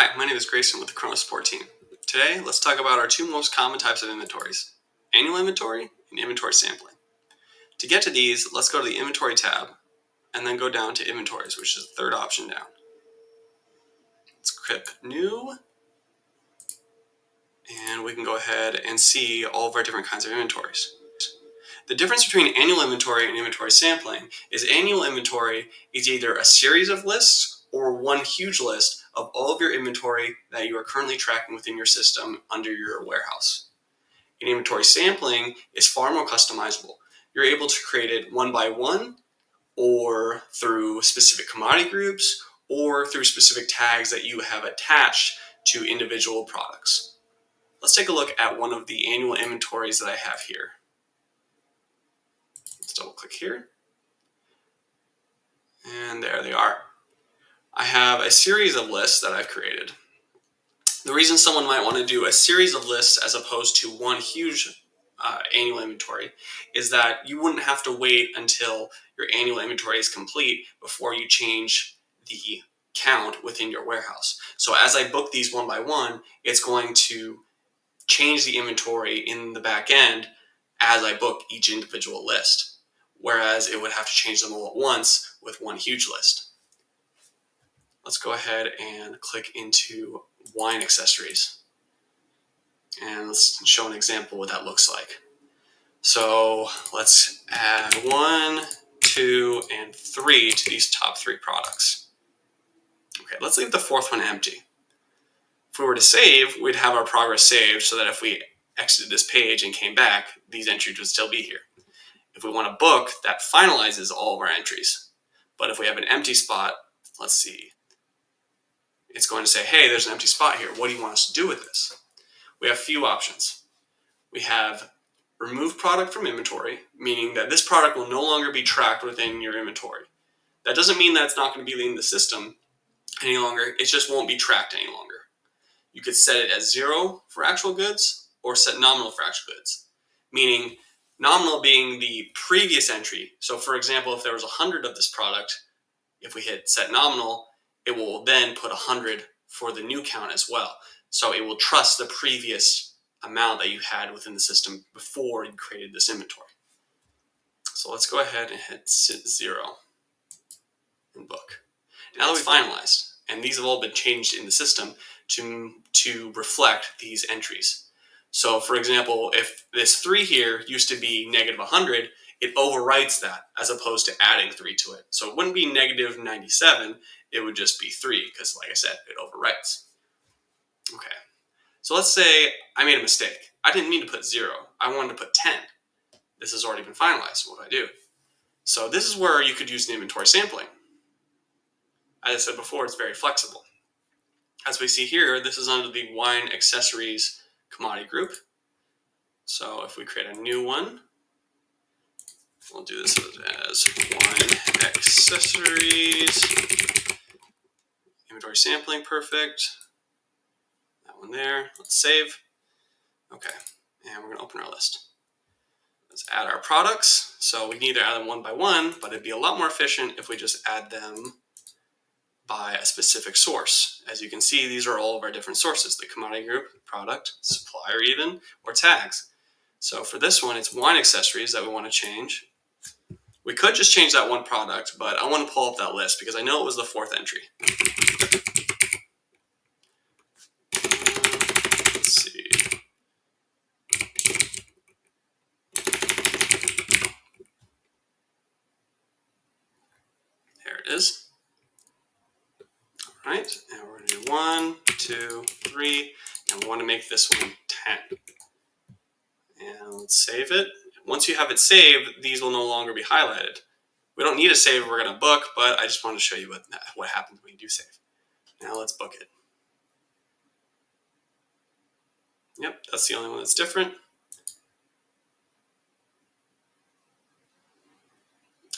Hi, my name is Grayson with the KORONA support team. Today, let's talk about our two most common types of inventories, annual inventory and inventory sampling. To get to these, let's go to the inventory tab and then go down to inventories, which is the third option down. Let's click new and we can go ahead and see all of our different kinds of inventories. The difference between annual inventory and inventory sampling is annual inventory is either a series of lists or one huge list of all of your inventory that you are currently tracking within your system under your warehouse. And inventory sampling is far more customizable. You're able to create it one by one or through specific commodity groups or through specific tags that you have attached to individual products. Let's take a look at one of the annual inventories that I have here. Let's double click here. And there they are. I have a series of lists that I've created. The reason someone might want to do a series of lists as opposed to one huge annual inventory is that you wouldn't have to wait until your annual inventory is complete before you change the count within your warehouse. So as I book these one by one, it's going to change the inventory in the back end as I book each individual list, whereas it would have to change them all at once with one huge list. Let's go ahead and click into wine accessories. And let's show an example what that looks like. So let's add 1, 2, and 3 to these top 3 products. Okay, let's leave the fourth one empty. If we were to save, we'd have our progress saved so that if we exited this page and came back, these entries would still be here. If we want to book, that finalizes all of our entries. But if we have an empty spot, let's see. It's going to say, hey, there's an empty spot here. What do you want us to do with this? We have a few options. We have remove product from inventory, meaning that this product will no longer be tracked within your inventory. That doesn't mean that it's not going to be in the system any longer. It just won't be tracked any longer. You could set it as 0 for actual goods or set nominal for actual goods, meaning nominal being the previous entry. So for example, if there was 100 of this product, if we hit set nominal, it will then put 100 for the new count as well. So it will trust the previous amount that you had within the system before you created this inventory. So let's go ahead and hit 0 and book. Now that we've finalized, and these have all been changed in the system to reflect these entries. So for example, if this 3 here used to be negative 100, it overwrites that as opposed to adding 3 to it. So it wouldn't be negative 97, it would just be 3 because, like I said, it overwrites. Okay, so let's say I made a mistake. I didn't mean to put 0. I wanted to put 10. This has already been finalized. What do I do? So this is where you could use an inventory sampling. As I said before, it's very flexible. As we see here, this is under the wine accessories commodity group. So if we create a new one, we'll do this as wine accessories, inventory sampling, perfect. That one there, let's save. Okay, and we're gonna open our list. Let's add our products. So we can either add them one by one, but it'd be a lot more efficient if we just add them by a specific source. As you can see, these are all of our different sources, the commodity group, product, supplier even, or tags. So for this one, it's wine accessories that we want to change. We could just change that one product, but I want to pull up that list because I know it was the 4th entry. Let's see. There it is. All right, and we're going to do 1, 2, 3, and we want to make this one 10. And let's save it. Once you have it saved, these will no longer be highlighted. We don't need a save, we're going to book, but I just wanted to show you what happens when you do save. Now let's book it. Yep, that's the only one that's different.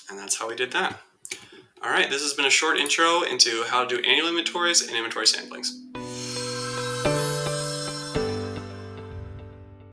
And that's how we did that. All right, this has been a short intro into how to do annual inventories and inventory samplings.